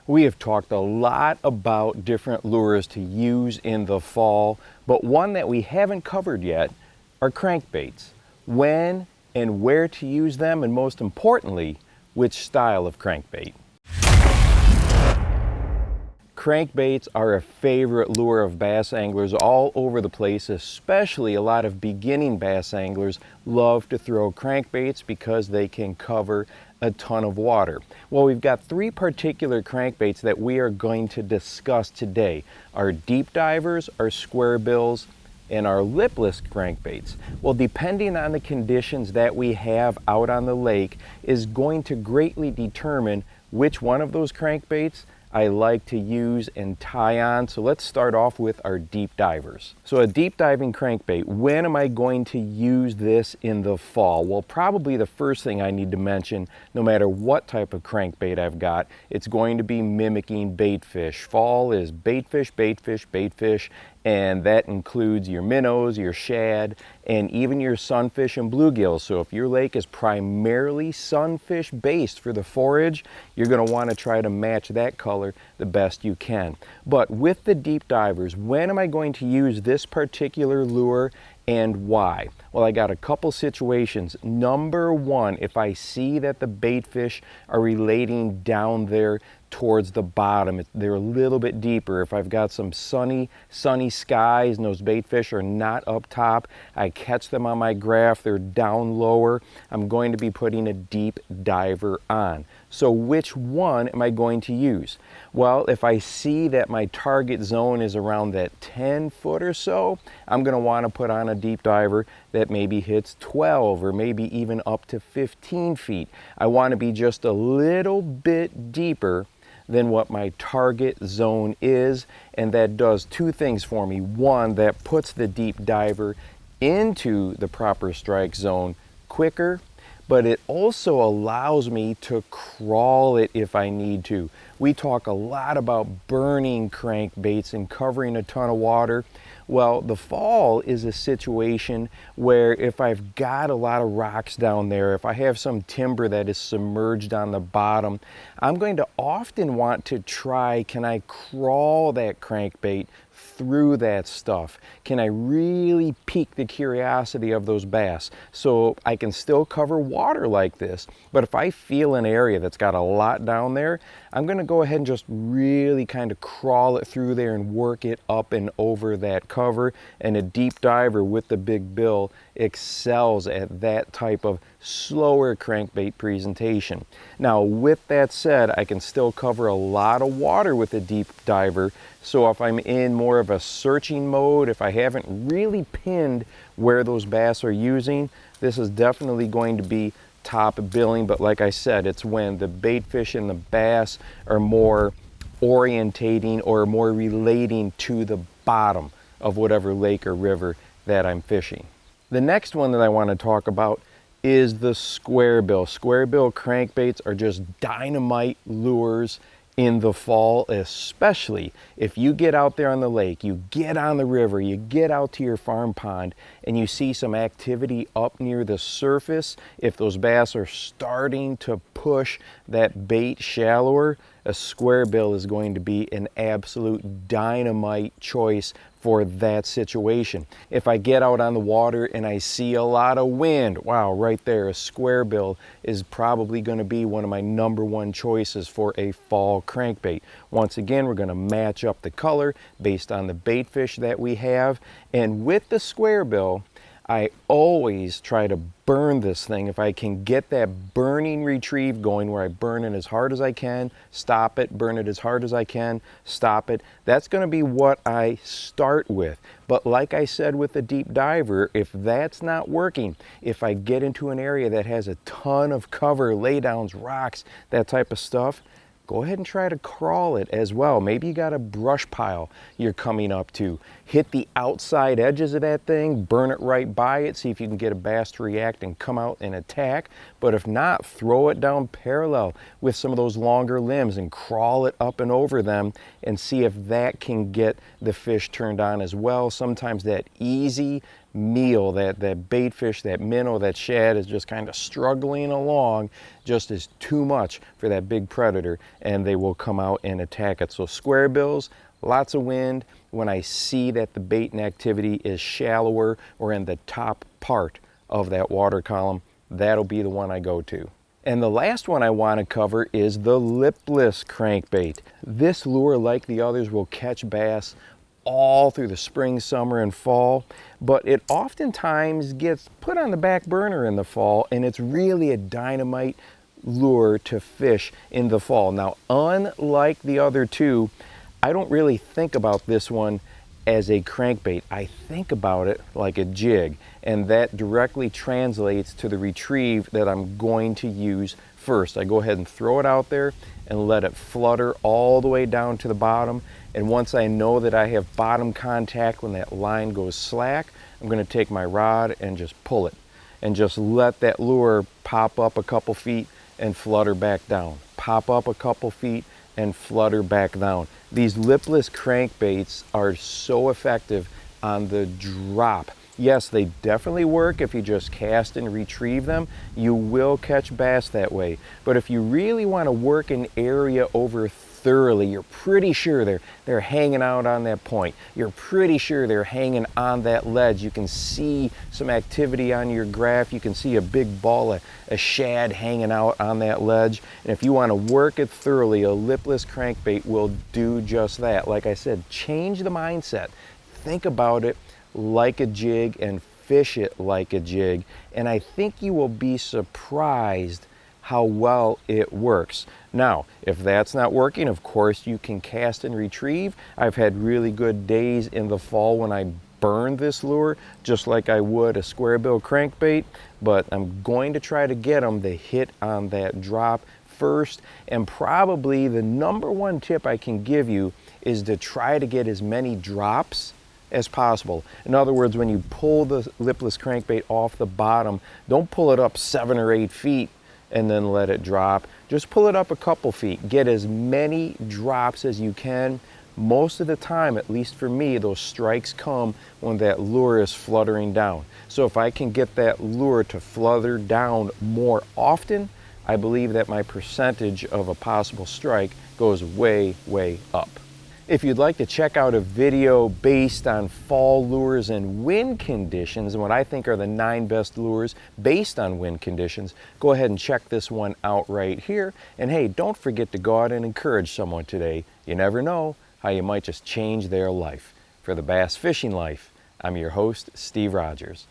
We have talked a lot about different lures to use in the fall, but one that we haven't covered yet are crankbaits. When and where to use them, and most importantly, which style of crankbait. Crankbaits are a favorite lure of bass anglers all over the place, especially a lot of beginning bass anglers love to throw crankbaits because they can cover a ton of water. Well, we've got three particular crankbaits that we are going to discuss today. Our deep divers, our square bills, and our lipless crankbaits. Well, depending on the conditions that we have out on the lake is going to greatly determine which one of those crankbaits I like to use and tie on. So let's start off with our deep divers. So a deep diving crankbait, when am I going to use this in the fall? Well, probably the first thing I need to mention, no matter what type of crankbait I've got, it's going to be mimicking bait fish. Fall is bait fish, bait fish, bait fish, and that includes your minnows, your shad, and even your sunfish and bluegills. So if your lake is primarily sunfish based for the forage, you're going to want to try to match that color the best you can. But with the deep divers, when am I going to use this particular lure and why? Well, I got a couple situations. Number one, if I see that the bait fish are relating down there towards the bottom, they're a little bit deeper. If I've got some sunny skies and those bait fish are not up top, I catch them on my graph, they're down lower, I'm going to be putting a deep diver on. So which one am I going to use? Well, if I see that my target zone is around that 10 foot or so, I'm going to want to put on a deep diver that maybe hits 12 or maybe even up to 15 feet. I want to be just a little bit deeper than what my target zone is, and that does two things for me. One, that puts the deep diver into the proper strike zone quicker, but it also allows me to crawl it if I need to. We talk a lot about burning crankbaits and covering a ton of water. Well, the fall is a situation where if I've got a lot of rocks down there, if I have some timber that is submerged on the bottom, I'm going to often want to try, can I crawl that crankbait through that stuff? Can I really pique the curiosity of those bass? So I can still cover water like this, but if I feel an area that's got a lot down there, I'm going to go ahead and just really kind of crawl it through there and work it up and over that cover. And a deep diver with the big bill excels at that type of slower crankbait presentation. Now, with that said, I can still cover a lot of water with a deep diver. So if I'm in more of a searching mode, if I haven't really pinned where those bass are using, this is definitely going to be top billing. But like I said, it's when the bait fish and the bass are more orientating or more relating to the bottom of whatever lake or river that I'm fishing. The next one that I want to talk about is the square bill. Square bill crankbaits are just dynamite lures in the fall, especially if you get out there on the lake, you get on the river, you get out to your farm pond, and you see some activity up near the surface. If those bass are starting to push that bait shallower, a square bill is going to be an absolute dynamite choice for that situation. If I get out on the water and I see a lot of wind, wow, right there, a square bill is probably going to be one of my number one choices for a fall crankbait. Once again, we're going to match up the color based on the bait fish that we have. And with the square bill, I always try to burn this thing. If I can get that burning retrieve going where I burn it as hard as I can, stop it, burn it as hard as I can, stop it, that's going to be what I start with. But like I said with the deep diver, if that's not working, if I get into an area that has a ton of cover, laydowns, rocks, that type of stuff, go ahead and try to crawl it as well. Maybe you got a brush pile you're coming up to. Hit the outside edges of that thing, burn it right by it, see if you can get a bass to react and come out and attack. But if not, throw it down parallel with some of those longer limbs and crawl it up and over them and see if that can get the fish turned on as well. Sometimes that easy meal, that bait fish, that minnow, that shad is just kind of struggling along, just is too much for that big predator, and they will come out and attack it. So square bills, lots of wind. When I see that the baiting activity is shallower or in the top part of that water column, that'll be the one I go to. And the last one I want to cover is the lipless crankbait. This lure, like the others, will catch bass all through the spring, summer, and fall, but it oftentimes gets put on the back burner in the fall, and it's really a dynamite lure to fish in the fall. Now, unlike the other two, I don't really think about this one as a crankbait. I think about it like a jig, and that directly translates to the retrieve that I'm going to use first. I go ahead and throw it out there and let it flutter all the way down to the bottom, and once I know that I have bottom contact when that line goes slack, I'm going to take my rod and just pull it and just let that lure pop up a couple feet and flutter back down, pop up a couple feet and flutter back down. These lipless crankbaits are so effective on the drop. Yes, they definitely work if you just cast and retrieve them. You will catch bass that way. But if you really want to work an area over thoroughly, you're pretty sure they're hanging out on that point. You're pretty sure they're hanging on that ledge. You can see some activity on your graph. You can see a big ball of a shad hanging out on that ledge. And if you want to work it thoroughly, a lipless crankbait will do just that. Like I said, change the mindset. Think about it like a jig and fish it like a jig. And I think you will be surprised how well it works. Now, if that's not working, of course you can cast and retrieve. I've had really good days in the fall when I burn this lure just like I would a square bill crankbait, but I'm going to try to get them to hit on that drop first. And probably the number one tip I can give you is to try to get as many drops as possible. In other words, when you pull the lipless crankbait off the bottom, don't pull it up 7 or 8 feet and then let it drop. Just pull it up a couple feet. Get as many drops as you can. Most of the time, at least for me, those strikes come when that lure is fluttering down. So if I can get that lure to flutter down more often, I believe that my percentage of a possible strike goes way, way up. If you'd like to check out a video based on fall lures and wind conditions and what I think are the 9 best lures based on wind conditions, go ahead and check this one out right here. And hey, don't forget to go out and encourage someone today. You never know how you might just change their life. For the Bass Fishing Life, I'm your host, Steve Rogers.